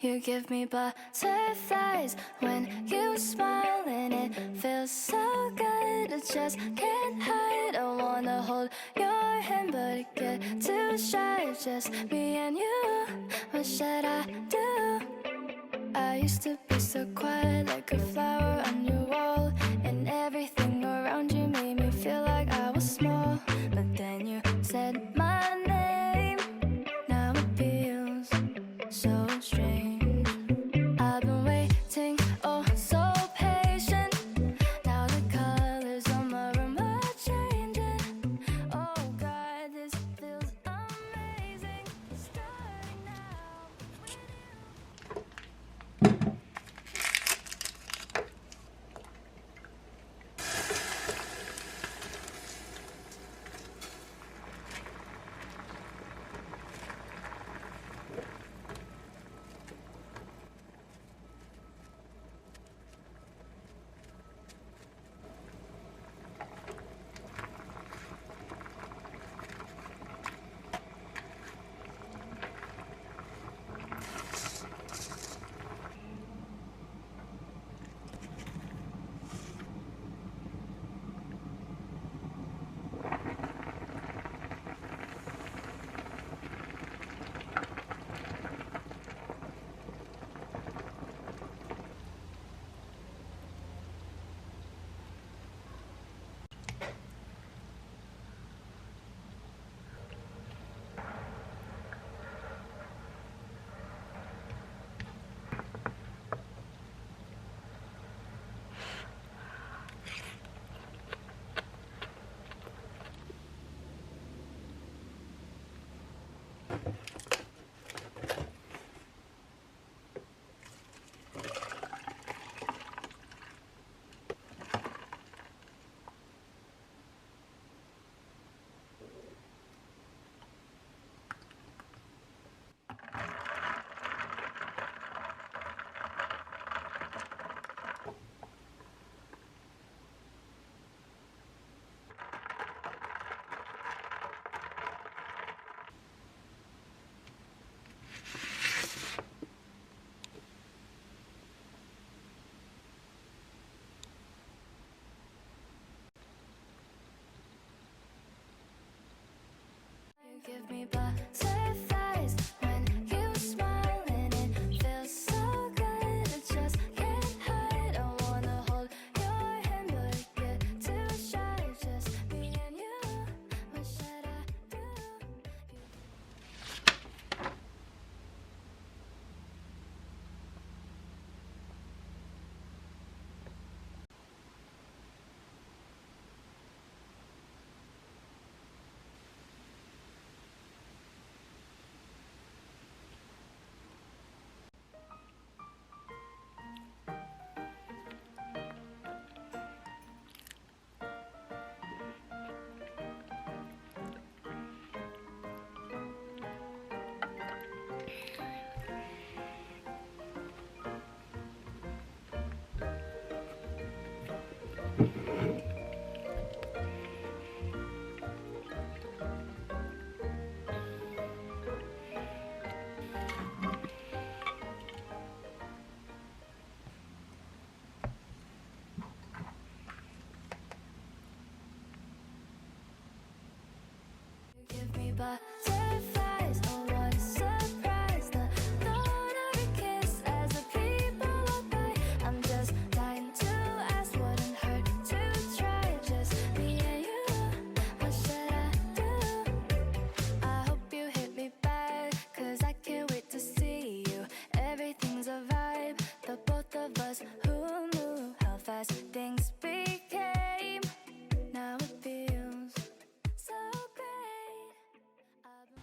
You give me butterflies when you smile, and it feels so good. I just can't hide. I wanna hold your hand, but it get too shy. It's just me and you. What should I do? I used to be so quiet, like a flower on your wall, and everything around you made me feel like I was small. But then you said my name. Now it feels so strange. I've been waiting, oh so patient. Now the colors on my room are changing. Oh God, this feels amazing. Starting now with you. You give me butterflies when you smile, and it feels so good. I just can't hide. I wanna hold your hand, but it get too shy. Just me and you. What should I do? You give me butterflies. Oh, what a surprise. The thought of your kiss as the people walk by. I'm just dying to ask, wouldn't hurt to try. Just me and you. What should I do? I hope you hit me back, 'cause I can't wait to see you. Everything's a vibe. The both of us, who knew how fast things became. Now it feels so great. I've been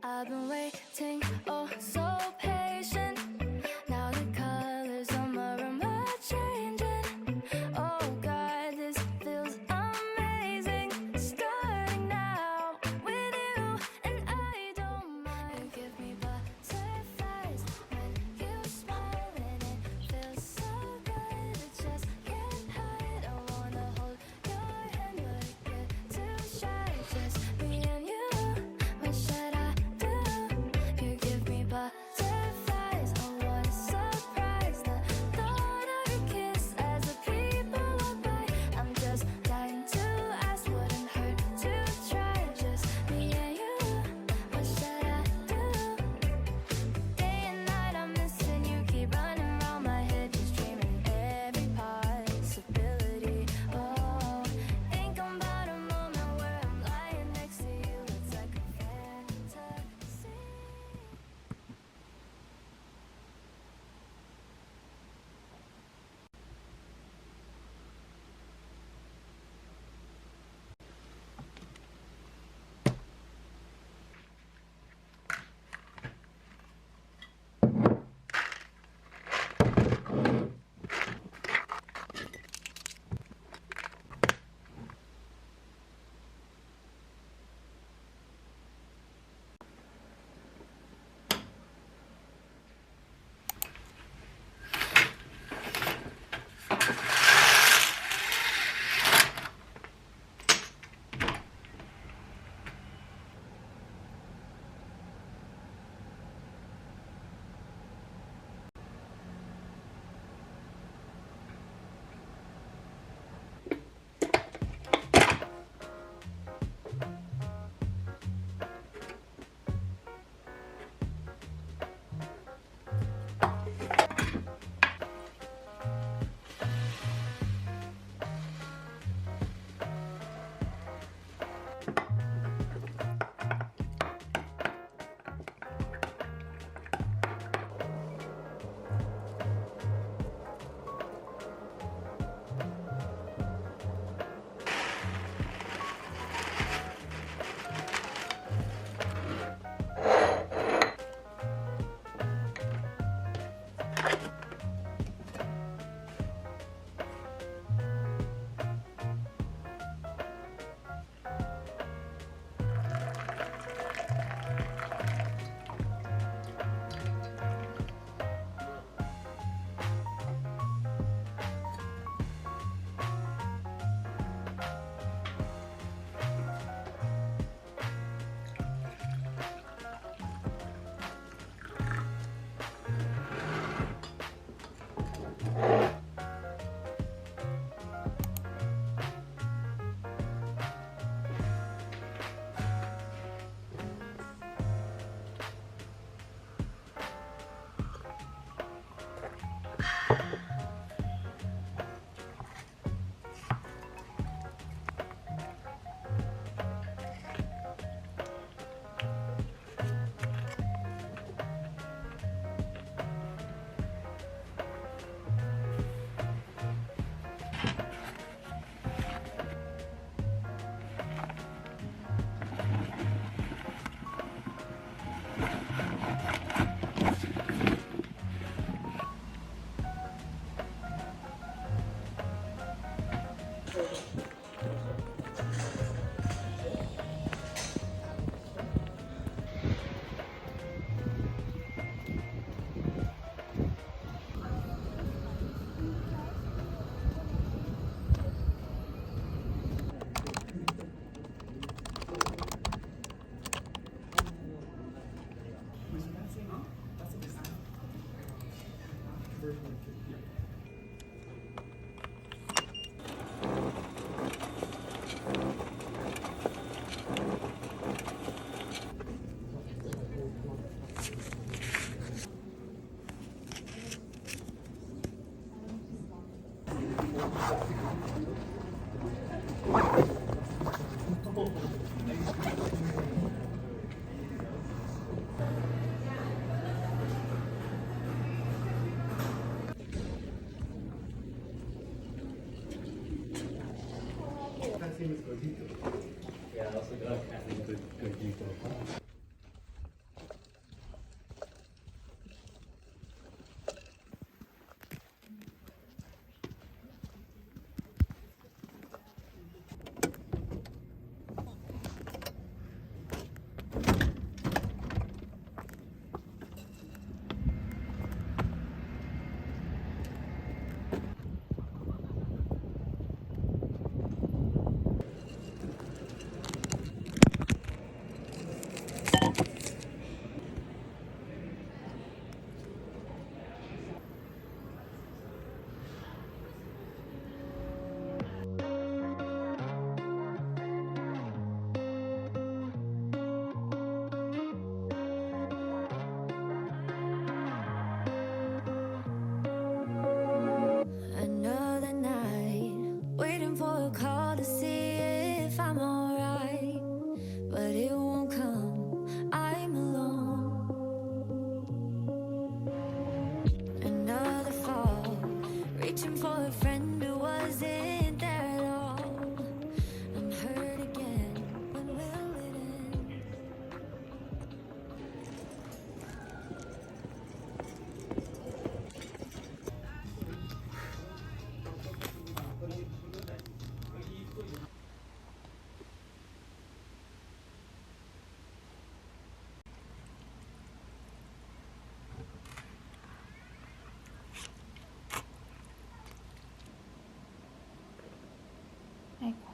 I've been waiting, oh so patient. Now the colors on my room are changing. Oh God, this feels amazing. Starting now with you, and I don't mind. You give me butterflies when you smile, and it feels so good. It just can't hide. I wanna hold your hand, but it get too shy. Just me and you. What should I do? You give me butterflies. I wanna surprise the thought of your kiss as the people walk by. I'm just dying to ask, wouldn't hurt to try. Just me and you. What should I do? Day and night I'm missing you. Keep running around my head, just dreaming every possibility. Oh, think about a moment where I'm lying next to you. It's like a fantasy. Yeah, also got, I think, good people. Another night, waiting for a call to see if I'm alright, but it won't come. I'm alone. Another fall, reaching for a friend who wasn't there at all. I'm hurt again. When will it end? 아이고.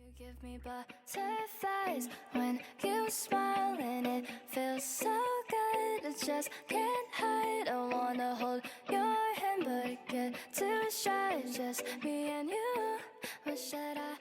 You give me butterflies when you smile, and it feels so good. I just can't hide. I wanna hold your hand, but it get too shy. Just me and you. What should I